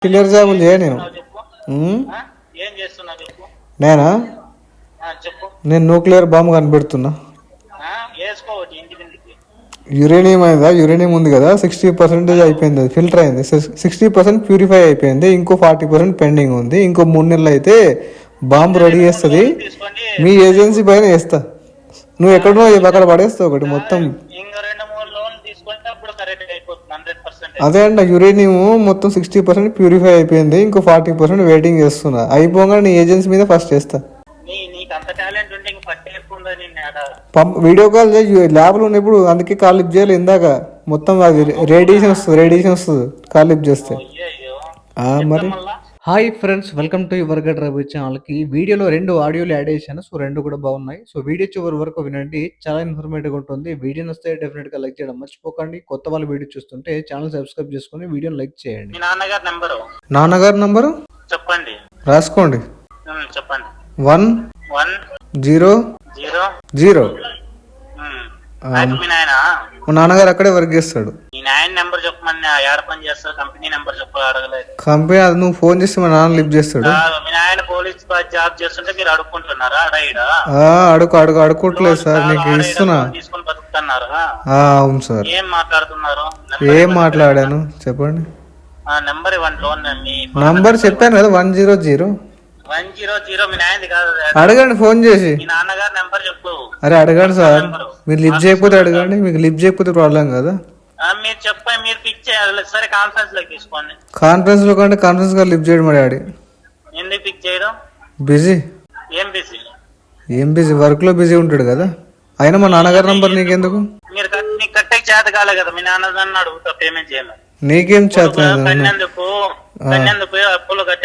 Clear జాబులు చేయ నేను. ఏం చేస్తున్నావు చెప్పు. నేనా? చెప్పు. నేను న్యూక్లియర్ బాంబు కనిపెడుతున్నా. వేసుకోవచ్చు ఇంటి కిందకి. యురేనియం అయిందా? యురేనియం ఉంది కదా, 60% అయిపోయింది, అది ఫిల్టర్ అయింది. 60% ప్యూరిఫై అయిపోయింది, ఇంకో 40% పెండింగ్ ఉంది. ఇంకో 3 నెలలు అయితే బాంబు రెడీ చేస్తుంది. మీ ఏజెన్సీ పైన వేస్తా. నువ్వు ఎక్కడో అక్కడ పడేస్తావు ఒకటి మొత్తం. అదే అంట, యురేనియం మొత్తం 60% ప్యూరిఫై అయిపోయింది, ఇంకో 40% వెయిటింగ్ చేస్తున్నా. అయిపోగా నీ ఏజెన్సీ మీద ఫస్ట్ చేస్తా. వీడియో కాల్ ల్యాబ్లో ఉన్నప్పుడు, అందుకే కాల్ లిఫ్ట్ చేయాలి. ఇందాక మొత్తం అది రేడియేషన్ వస్తుంది కాల్ లిఫ్ట్ చేస్తే. మరి hi friends, welcome to your గడ్ రవి ఛానల్కి. వీడియోలో 2 ఆడియోలు యాడ్ చేశాను, సో 2 కూడా బాగున్నాయి. సో వీడియో చివరి వరకు వినండి, చాలా ఇన్ఫర్మేటివ్గా ఉంటుంది. వీడియో వస్తే డెఫినెట్గా లైక్ చేయడం మర్చిపోకండి. కొత్త వాళ్ళు వీడియో చూస్తుంటే ఛానల్ సబ్స్క్రైబ్ చేసుకుని వీడియోని లైక్ చేయండి. నాన్నగారు నంబరు చెప్పండి, రాసుకోండి. చెప్పండి. 110. మా నాన్నగారు అక్కడే వర్క్ చేస్తాడు. కంపెనీ అది నువ్వు ఫోన్ చేస్తే మా నాన్న లిఫ్ట్ చేస్తాడు. అడుకోవట్లేదు సార్, నీకు ఇస్తున్నా. అవును సార్. ఏం మాట్లాడాను చెప్పండి. నంబర్ చెప్పాను కదా, 100. అడగండి ఫోన్ చేసి. అరే అడగండి సార్, మీరు లిఫ్ట్ చేయకపోతే అడగండి. మీకు లిఫ్ట్ చేయకపోతే ప్రాబ్లం కదా. కాన్ఫరెన్స్ లో కంటే కాన్ఫరెన్స్ గా లిఫ్ట్ చేయడం. మరి డాడీ బిజీ. ఏం బిజీ? వర్క్ లో బిజీ ఉంటాడు కదా. అయినా మా నాన్నగారి నంబర్ నీకెందుకు? నీకేం చేత?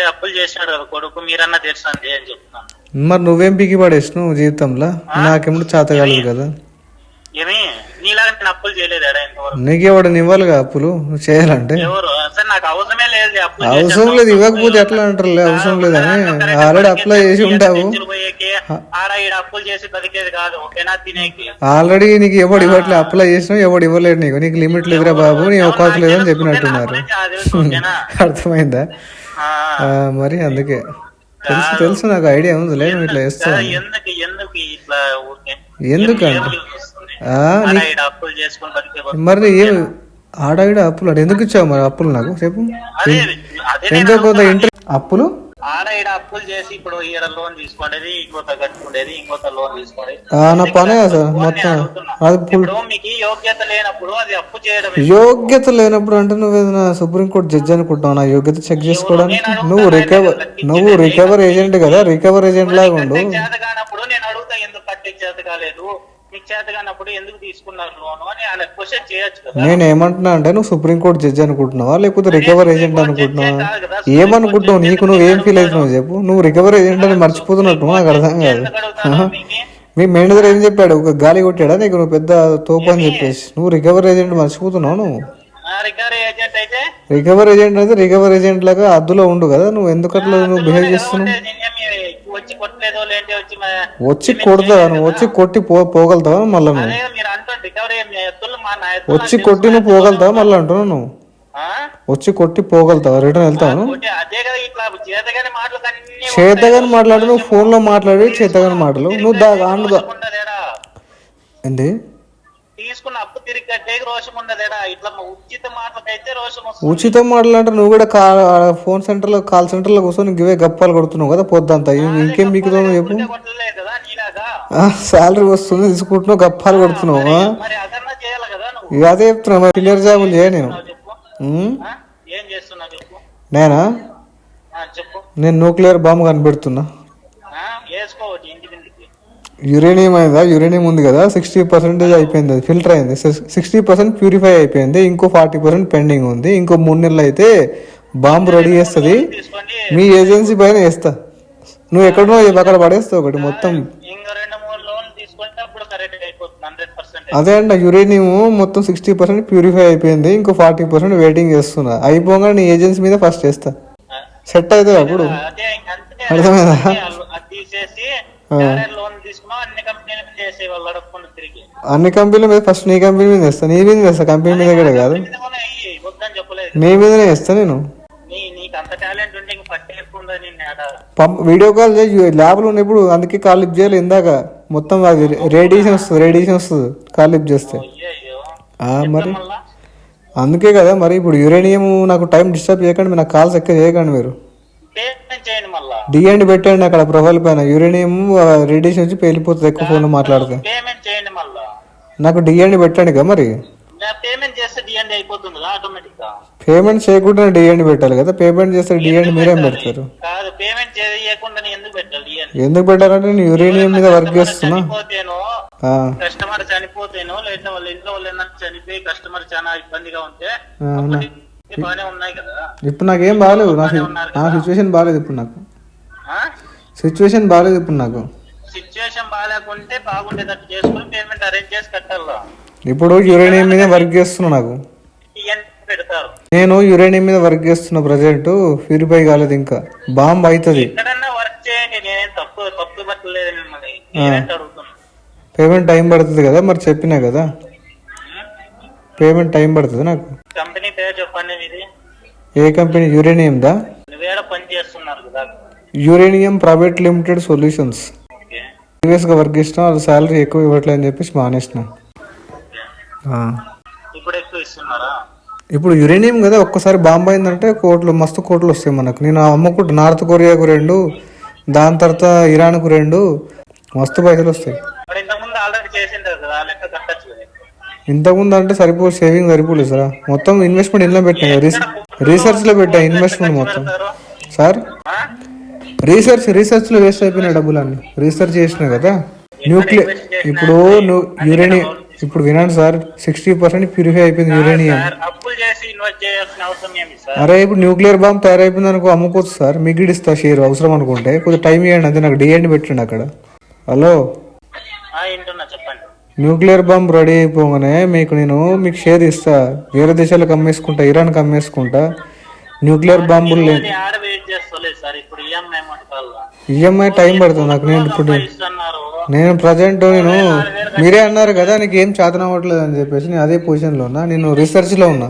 అప్పులు చేసినాడు కదా కొడుకు, మీరన్నా తెలుసా అని చెప్తున్నాను. మరి నువ్వేం పికి పడేసినావు జీవితంలో? నాకేమో చేత కాలేదు కదా. నీలాగా నేను అప్పులు చేయలేదు. నీకెవడు ఇవ్వాలిగా అప్పులు నువ్వు చేయాలంటే? నాకు అవసరమే లేదు. అవసరం లేదు, ఇవ్వకపోతే ఎట్లా అంటారు అవసరం లేదని. ఆల్రెడీ అప్లై చేసి ఉంటావు. ఆల్రెడీ నీకు ఎవడు ఇవ్వట్లేదు, అప్లై చేసినావు, ఎవడు ఇవ్వలేడు నీకు. నీకు లిమిట్ లేదురా బాబు, నీ అవకాశం లేదని చెప్పినట్టున్నారు. అర్థమైందా? మరి అందుకే తెలుసు నాకు ఐడియా ఉంది. లేదు ఇట్లా చేస్తాను. ఎందుకంటే మరి ఏం ఆడాడ అప్పులు అంటే ఎందుకు ఇచ్చావు? మరి అప్పులు నాకు చెప్పు. ఎంతో కొంత ఇంట్రెస్ట్ అప్పులు నా పనే సార్ మొత్తం. యోగ్యత లేనప్పుడు అంటే నువ్వేదైనా సుప్రీంకోర్టు జడ్జి అనుకుంటున్నావు నా యోగ్యత చెక్ చేసుకోవడానికి? నువ్వు రికవర్ ఏజెంట్ కదా, రికవర్ ఏజెంట్ లాగా ఉండు. నేను ఏమంటున్నా అంటే, నువ్వు సుప్రీంకోర్టు జడ్జి అనుకుంటున్నావా లేకపోతే రికవర్ ఏజెంట్ అనుకుంటున్నావా? ఏమనుకుంటున్నావు? నీకు నువ్వు ఏం ఫీల్ అవుతున్నావు చెప్పు. నువ్వు రికవర్ ఏజెంట్ అని మర్చిపోతున్నట్టు నాకు అర్థం కాదు. మీ మేనేజర్ ఏం చెప్పాడు? ఒక గాలి కొట్టాడా నీకు? నువ్వు పెద్ద తోపు అని చెప్పేసి నువ్వు రికవర్ ఏజెంట్ మర్చిపోతున్నావు. నువ్వు రికవర్ ఏజెంట్ అయితే రికవర్ ఏజెంట్ లాగా అద్దులో ఉండు కదా. నువ్వు ఎందుకు అట్లా నువ్వు బిహేవ్ చేస్తున్నావు? వచ్చి కొడతావా? నువ్వు వచ్చి కొట్టి పోగలుగుతావా మళ్ళా? నువ్వు వచ్చి కొట్టి నువ్వు పోగలుగుతావా మళ్ళీ అంటున్నావు? నువ్వు వచ్చి కొట్టి పోగలుగుతావా? రిటర్న్ వెళ్తాను. చేతగాని మాట్లాడు, నువ్వు ఫోన్ లో మాట్లాడి చేతగాని మాటలు నువ్వు ఏంటి? ఉచిత మాటలు అంటే నువ్వు కూడా ఫోన్ సెంటర్ లో కాల్ సెంటర్ లో కూర్చొని ఇవే గప్పాలు కొడుతున్నావు కదా పొద్దంతా. ఇంకేం మిగుతావు చెప్పు? శాలరీ వస్తుంది తీసుకుంటున్నావు, గప్పాలు కొడుతున్నావు. అదే చెప్తున్నా, క్లియర్ జాబులు చేయ నేను. నేనా? నేను న్యూక్లియర్ బాంబు కనిపెడుతున్నా. యురేనియం అయిందా? యురేనియం ఉంది కదా, 60% అయిపోయింది, అది ఫిల్టర్ అయింది. 60% ప్యూరిఫై అయిపోయింది, ఇంకో 40% పెండింగ్ ఉంది. ఇంకో 3 నెలలు అయితే బాంబు రెడీ చేస్తుంది. మీ ఏజెన్సీ పైన వేస్తా. నువ్వు ఎక్కడో అక్కడ పడేస్తావు ఒకటి మొత్తం. అదే అంట, యురేనియం మొత్తం 60% ప్యూరిఫై అయిపోయింది, ఇంకో 40% వెయిటింగ్ చేస్తున్నా. అయిపోగా నీ ఏజెన్సీ మీద ఫస్ట్ చేస్తా. సెట్ అవుతుంది అప్పుడు. అర్థమైందా? అన్ని కంపెనీల మీద ఫస్ట్ నీ కంపెనీ మీద వేస్తా. నీ మీద వేస్తా, కంపెనీ మీద కూడా కాదు, నీ మీదనే వేస్తా నేను. టాలెంట్ ఉంటే ఇంక పట్టేసుకుందా నిన్ను ఆడ. వీడియో కాల్ చేసి ల్యాబ్లో ఉన్నప్పుడు అందుకే కాల్ లిఫ్ట్ చేయలేదు ఇందాక. మొత్తం అది రేడియేషన్ వస్తుంది కాల్ లిఫ్ట్ చేస్తే. అయ్యో మరి మళ్ళా అందుకే కదా మరి. ఇప్పుడు యురేనియం నాకు టైం డిస్టర్బ్ చేయకండి, నాకు కాల్స్ ఎక్కువ చేయకండి మీరు. పేమెంట్ చేయండి మళ్ళా. డిఎండి పెట్టండి అక్కడ ప్రొఫైల్ పైన. యురేనియం రేడియేషన్ వచ్చి పేలిపోతుంది ఎక్కువ ఫోన్లో మాట్లాడితే. పేమెంట్ చేయండి మళ్ళా. నాకు డిఎండి పెట్టండి కదా మరి. పేమెంట్ చేస్తే డిఎండి అయిపోతుంది ఆటోమేటిక్ గా. పేమెంట్ చేయకుండా డిఎండి పెట్టాలి కదా. పేమెంట్ చేస్తే డిఎండి మీరేం పెడతారు? కాదు, పేమెంట్ చేయకుండా ఎందుకు పెట్టాలి డిఎండి? ఎందుకు పెట్టాలంటే నేను యురేనియం మీద వర్క్ చేస్తున్నా. కస్టమర్ చనిపోతేనో లేదా వాళ్ళ ఇంట్లో వాళ్ళు ఏమన్నా చనిపోయి కస్టమర్ చాలా ఇబ్బందిగా ఉంటే బాగానే ఉన్నాయి కదా. ఇప్పుడు నాకేం బాగాలేదు, నా సిచ్యువేషన్ బాగాలేదు ఇప్పుడు నాకు. సిచ్యువేషన్ బాగాలేదు ఇప్పుడు నాకు. సిచ్యువేషన్ బాగాలేకుంటే బాగుండేటట్టు చేసుకుని పేమెంట్ అరేంజ్ చేసి కట్టాలా. ఇప్పుడు యురేనియం మీద వర్క్ చేస్తున్నా. నాకు పెడతారు. నేను యురేనియం మీద వర్క్ చేస్తున్నా ప్రజెంట్. ప్యూరిఫై కాలేదు ఇంకా. బాంబ్ అవుతుంది. ఎక్కడన్నా వర్క్ చేయండి, నేనేం తప్పు పట్టలేదు మిమ్మల్ని. పేమెంట్ అడుగుతున్నా. పేమెంట్ టైం పడుతుంది కదా మరి, చెప్పినా కదా పేమెంట్ టైం పడుతుంది నాకు. కంపెనీ పేరు చెప్పండి మీది. ఏ కంపెనీ? యురేనియం దా. నువ్వేడ పని చేస్తున్నారు కదా? Uranium private limited solutions. Previous గా వర్క్ చేసిన వాళ్ళు శాలరీ ఎక్కువ ఇవ్వట్లేదు అని చెప్పేసి మానేసిన. ఇప్పుడు ఎక్కువ ఇస్తున్నారా? ఇప్పుడు యురేనియం కదా, ఒక్కసారి బాంబ్ అయిందంటే మస్తు కోట్లు వస్తాయి మనకు. నేను అమ్ముకుంటా. నార్త్ కొరియాకు 2, దాని తర్వాత ఇరాన్కు 2, మస్తు పైసలు వస్తాయి. ఇంతకుముందు అంటే సేవింగ్ సరిపోలేదు సార్. మొత్తం ఇన్వెస్ట్మెంట్ ఇంట్లో పెట్టాను, రీసెర్చ్ లో పెట్టా ఇన్వెస్ట్మెంట్ మొత్తం సార్. రీసెర్చ్ లో వేస్ట్ అయిపోయిన డబ్బులన్నీ. రీసెర్చ్ చేసిన కదా. న్యూక్లియర్ ఇప్పుడు యురేనియం ఇప్పుడు వినండి సార్, 60% ప్యూరిఫై అయిపోయింది యురేనియం. అరే ఇప్పుడు న్యూక్లియర్ బాంబ్ తయారైపోయింది అనుకో, అమ్ముకోవచ్చు సార్. మీకు ఇస్తా షేర్ అవసరం అనుకుంటే. కొద్దిగా టైం ఇవ్వండి అంతే. నాకు డిఎండి పెట్టండి అక్కడ. హలో, న్యూక్లియర్ బాంబ్ రెడీ అయిపోగానే మీకు షేర్ ఇస్తా. వేరే దేశాలకు అమ్మేసుకుంటా, ఇరాన్కి అమ్మేసుకుంటా. న్యూక్లియర్ బాంబులు లేదు. ఈఎంఐ టైం పడుతుంది నాకు. నేను ప్రజెంట్ మీరే అన్నారు కదా నీకు ఏం చేతన అవ్వట్లేదు అని చెప్పేసి నేను అదే పొజిషన్ లో ఉన్నా. నేను రీసెర్చ్ లో ఉన్నా.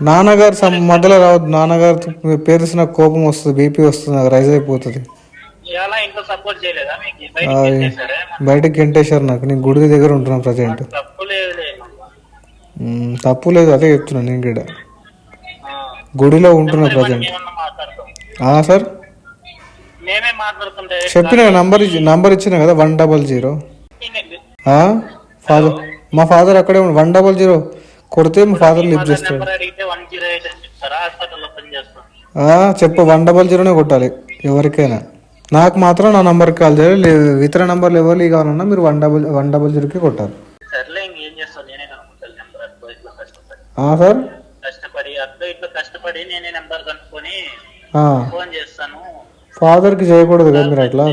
నాన్నగారు మధ్యలో రావద్దు. నాన్నగారు పేరు నాకు కోపం వస్తుంది, బీపీ వస్తుంది, నాకు రైజ్ అయిపోతుంది. బయటకి గెంటేశారు నాకు. నేను గుడి దగ్గర ఉంటున్నా ప్రజెంట్. తప్పు లేదు, అదే చెప్తున్నా. నేను కూడా గుడిలో ఉంటున్నా ప్రజెంట్. సార్ చెప్పిన నంబర్ ఇచ్చిన కదా 100. మా ఫాదర్ అక్కడే 100 కొడితే మా ఫాదర్ లిఫ్ట్ చేస్తాడు. చెప్పు 100 కొట్టాలి ఎవరికైనా. నాకు మాత్రం నా నంబర్కి కాల్ చేయాలి. లేదు ఇతర నంబర్లు ఎవరు కావాలన్నా మీరు 100కి కొట్టాలి. సార్ ఫాదర్ కి చేయకూడదు కదా మీరు అట్లా.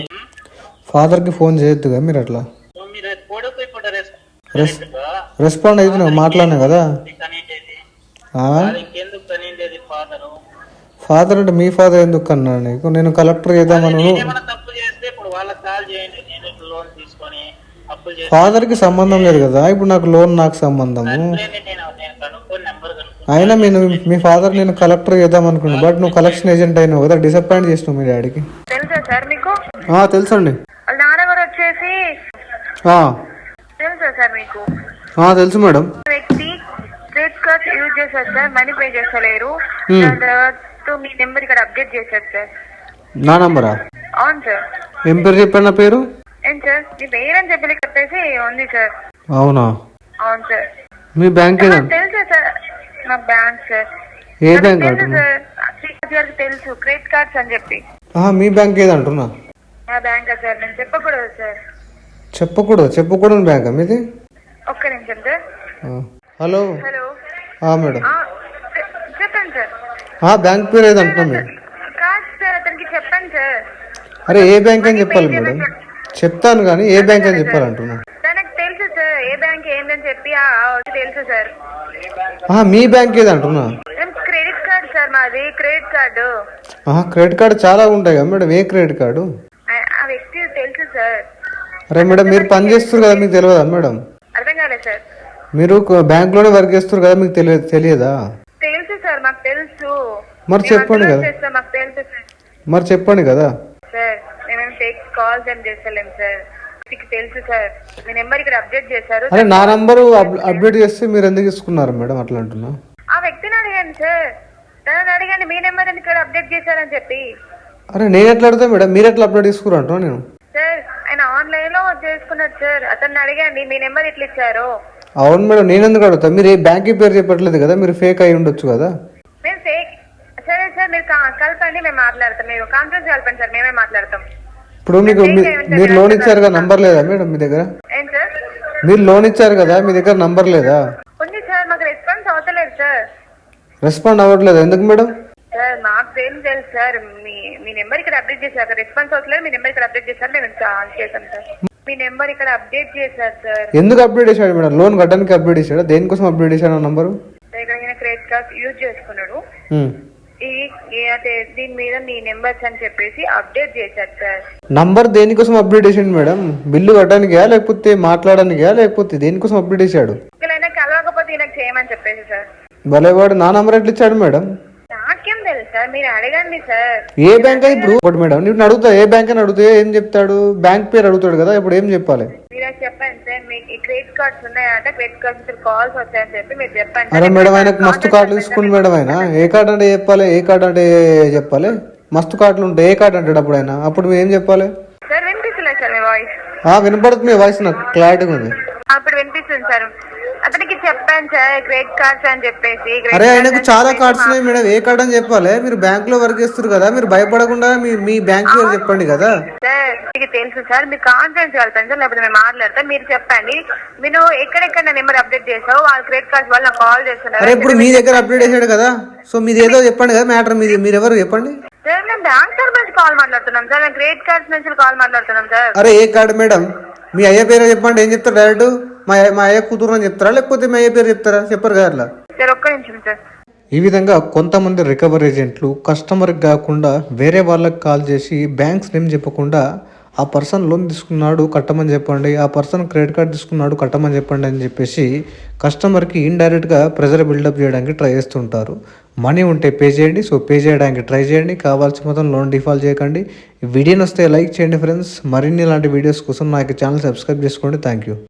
ఫాదర్ కి ఫోన్ చేయొద్దు కదా మీరు అట్లా. రెస్పాండ్ అయితే నువ్వు మాట్లాడినా కదా. ఫాదర్ అంటే మీ ఫాదర్ ఎందుకు అన్నా నీకు? నేను కలెక్టర్ చేద్దామను. ఫాదర్ కి సంబంధం లేదు కదా. ఇప్పుడు నాకు సంబంధము. అయినా మీ ఫాదర్ నేను కలెక్టర్ చేద్దాం అనుకున్నాను. బట్ నువ్వు కలెక్షన్ ఏజెంట్ అయినావు కదా. డిసప్పాయింట్ చేసినావు మీ డాడీకి. తెలుసా సార్ మీకు? తెలుసండి. నాన్నగారు వచ్చేసి తెలుసా సార్ మీకు? తెలుసు మేడం. వ్యక్తి క్రెడిట్ కార్డ్ యూజ్ చేశారు సార్, మనీ పే చేస్తలేరు. దాని తర్వాత మీ నెంబర్ ఇక్కడ అప్డేట్ చేశారు సార్. నా నంబరా? అవును సార్. ఏం పేరు చెప్పారు? నా పేరు ఏం సార్? మీ పేరు అని చెప్పి చెప్పేసి ఉంది సార్. అవునా? అవును సార్. మీ బ్యాంక్ తెలుసా సార్? నా బ్యాంక్ సార్. ఏ బ్యాంక్? సార్ తెలుసు, క్రెడిట్ కార్డ్స్ అని చెప్పి. మీ బ్యాంక్ ఏదంటున్నా? నా బ్యాంక్ సార్. నేను చెప్పకూడదు సార్. చెప్పకూడదు బ్యాంక్ మీది? ఒక్క నిమిషం సార్. హలో. హలో మేడం చెప్పండి సార్. బ్యాంక్ పేరు ఏదంటున్నా మేడం? కాదు సార్, అతనికి చెప్పండి సార్. అరే ఏ బ్యాంక్ అని చెప్పాలి మేడం? చెప్తాను కానీ ఏ బ్యాంక్ అని చెప్పాలంటున్నా. తనకు తెలుసు సార్ ఏ బ్యాంక్ ఏందని చెప్పి. తెలుసు సార్. మీ బ్యాంక్ ఏదంటున్నా? క్రెడిట్ కార్డ్ సార్ మాది. Credit card. క్రెడిట్ కార్డు చాలా ఉంటాయి కదా మేడం. ఏ క్రెడిట్ కార్డు? ఆ వ్యక్తి తెలుసు సార్. అరే మేడం మీరు పని చేస్తారు కదా, మీకు తెలియదా మేడం? అర్థం కాలేదు సార్. మీరు బ్యాంక్లోనే వర్క్ చేస్తారు కదా, మీకు తెలియదా? తెలుసు సార్, మాకు తెలుసు. మరి చెప్పండి కదా. మాకు తెలుసు సార్. మరి చెప్పండి కదా. సార్ మేమేం ఫేక్ కాల్స్ ఏం చేస్తలేం సార్, మీకు తెలుసు సార్. మీ నెంబర్ ఇక్కడ అప్డేట్ చేశారు. అరే నా నంబరు అప్డేట్ చేస్తే మీరు ఎందుకు తీసుకున్నారు మేడం అట్లా అంటున్నా? ఆ వ్యక్తిని అడిగాను సార్, తనని అడిగాను మీ నెంబర్ ఎందుకు ఇక్కడ అప్డేట్ చేశారని చెప్పి. అరే నేను ఎట్లా అడుగుతా మేడం, మీరు ఎట్లా అప్డేట్ తీసుకురా అంటున్నా నేను. సార్ ఆయన ఆన్లైన్ లో చేసుకున్నాడు సార్, అతన్ని అడిగాండి మీ నెంబర్ ఎట్లా ఇచ్చారు. అవును మేడం, నేను ఎందుకు అడుగుతా? మీరు ఏ బ్యాంక్ పేరు చెప్పట్లేదు కదా, మీరు ఫేక్ అయి ఉండొచ్చు కదా. మేము ఫేక్. సరే సార్ మీరు కలపండి, మేము మాట్లాడతాం. మీరు కాన్ఫరెన్స్ కలపండి సార్, మేమే మాట్లాడతాం. ఇప్పుడు మీకు మీరు లోన్ ఇచ్చారు కదా, నంబర్ లేదా మేడం మీ దగ్గర? ఏం సార్? మీరు లోన్ ఇచ్చారు కదా, మీ దగ్గర నంబర్ లేదా? ఉంది సార్, మాకు రెస్పాన్స్ అవతలేదు సార్. రెస్పాండ్ అవ్వట్లేదు ఎందుకు మేడం? సార్ మాకు ఏం తెలుసు సార్, మీ నెంబర్ ఇక్కడ అప్డేట్ చేశారు, రెస్పాన్స్ అవట్లేదు. మీ నెంబర్ ఇక్కడ అప్డేట్ చేశారు, మేము కాల్ చేశాం సార్. మీ నెంబర్ ఇక్కడ అప్డేట్ చేశారు సార్. ఎందుకు అప్డేట్ చేశాడు మేడం? లోన్ కట్టడానికి అప్డేట్ చేశాడా? దేనికోసం అప్డేట్ చేశాడు నంబరు? ఇక్కడ క్రెడిట్ కార్డ్ యూజ్ చేసుకున్నాడు, దీని మీద మీ నెంబర్స్ అని చెప్పేసి అప్డేట్ చేశారు సార్. నంబర్ దేనికోసం అప్డేట్ చేశాడు మేడం? బిల్లు కట్టడానికా లేకపోతే మాట్లాడడానికా లేకపోతే దేనికోసం అప్డేట్ చేశాడు? ఇక్కడ కలవకపోతే ఈయనకు చేయమని చెప్పేసి సార్. భలేవాడు, నా నంబర్ ఎట్లా ఇచ్చాడు మేడం? నాకేం తెలుసు సార్, మీరు అడగండి సార్. ఏ బ్యాంక్ అని ఇప్పుడు ఒకటి మేడం, నేను అడుగుతా ఏ బ్యాంక్ అని అడిగితే ఏం చెప్తాడు? బ్యాంక్ పేరు అడుగుతాడు కదా, ఇప్పుడు ఏం చెప్పాలి? మీరు చెప్పండి సార్, మీకు క్రెడిట్ కార్డ్స్ ఉన్నాయంటే క్రెడిట్ కార్డ్స్ కాల్స్ వచ్చాయని చెప్పి మీరు చెప్పండి. అరే మేడం, ఆయనకు మస్తు కార్డులు తీసుకుంది మేడం. ఆయన ఏ కార్డు అంటే చెప్పాలి, ఏ కార్డు అంటే చెప్పాలి. మస్తు కార్డులు ఉంటాయి, ఏ కార్డు అంటాడు అప్పుడు ఆయన, అప్పుడు మీరు ఏం చెప్పాలి? సార్ వినిపిస్తలేదు సార్ మీ వాయిస్. వినపడుతుంది, మీ వాయిస్ నాకు క్లారిటీగా ఉంది. అప్పుడు వినిపిస్తుంది సార్. అతనికి చెప్పాను సార్ క్రెడిట్ కార్డ్స్ అని చెప్పేసి. అరే ఆయనకు చాలా కార్డ్స్ ఉన్నాయి మేడం, ఏ కార్డు అని చెప్పాలి? మీరు బ్యాంక్ లో వర్క్ చేస్తారు కదా, మీరు భయపడకుండా మీ బ్యాంక్ పేరు చెప్పండి కదా. సార్ మీకు తెలుసు సార్, మీరు కాన్ఫరెన్స్ వెళ్తాను సార్, లేకపోతే మేము మాట్లాడతాం. మీరు చెప్పండి, మీరు ఎక్కడెక్కడ నెంబర్ అప్డేట్ చేసావు, వాళ్ళ క్రెడిట్ కార్డ్స్ వాళ్ళు నాకు కాల్ చేస్తున్నారు. అరే ఇప్పుడు మీ దగ్గర అప్డేట్ చేశాడు కదా, సో మీది ఏదో చెప్పండి కదా మ్యాటర్. మీరు ఎవరు చెప్పండి? సార్ మేము బ్యాంక్ తరఫు నుంచి కాల్ మాట్లాడుతున్నాం సార్, మేము క్రెడిట్ కార్డ్స్ నుంచి కాల్ మాట్లాడుతున్నాం సార్. అరే ఏ కార్డు మేడం? మీ అయ్య పేరు చెప్పండి. ఏం చెప్తారు డైరెక్ట్? మా అయ్య కూతురు అని చెప్తారా లేకపోతే మీ అయ్య పేరు చెప్తారా? చెప్పరు కదా అట్లా. సార్ ఒక్క నిమిషం సార్. ఈ విధంగా కొంతమంది రికవరీ ఏజెంట్లు కస్టమర్కి కాకుండా వేరే వాళ్ళకి కాల్ చేసి బ్యాంక్స్ నేమ్ చెప్పకుండా ఆ పర్సన్ లోన్ తీసుకున్నాడు కట్టమని చెప్పండి, ఆ పర్సన్ క్రెడిట్ కార్డ్ తీసుకున్నాడు కట్టమని చెప్పండి అని చెప్పేసి కస్టమర్కి ఇండైరెక్ట్గా ప్రెజర్ బిల్డప్ చేయడానికి ట్రై చేస్తుంటారు. మనీ ఉంటే పే చేయండి, సో పే చేయడానికి ట్రై చేయండి. కావాల్సి మొత్తం లోన్ డిఫాల్ట్ చేయకండి. ఈ వీడియోని వస్తే లైక్ చేయండి ఫ్రెండ్స్. మరిన్ని ఇలాంటి వీడియోస్ కోసం నాకు ఛానల్ సబ్స్క్రైబ్ చేసుకోండి. Thank you.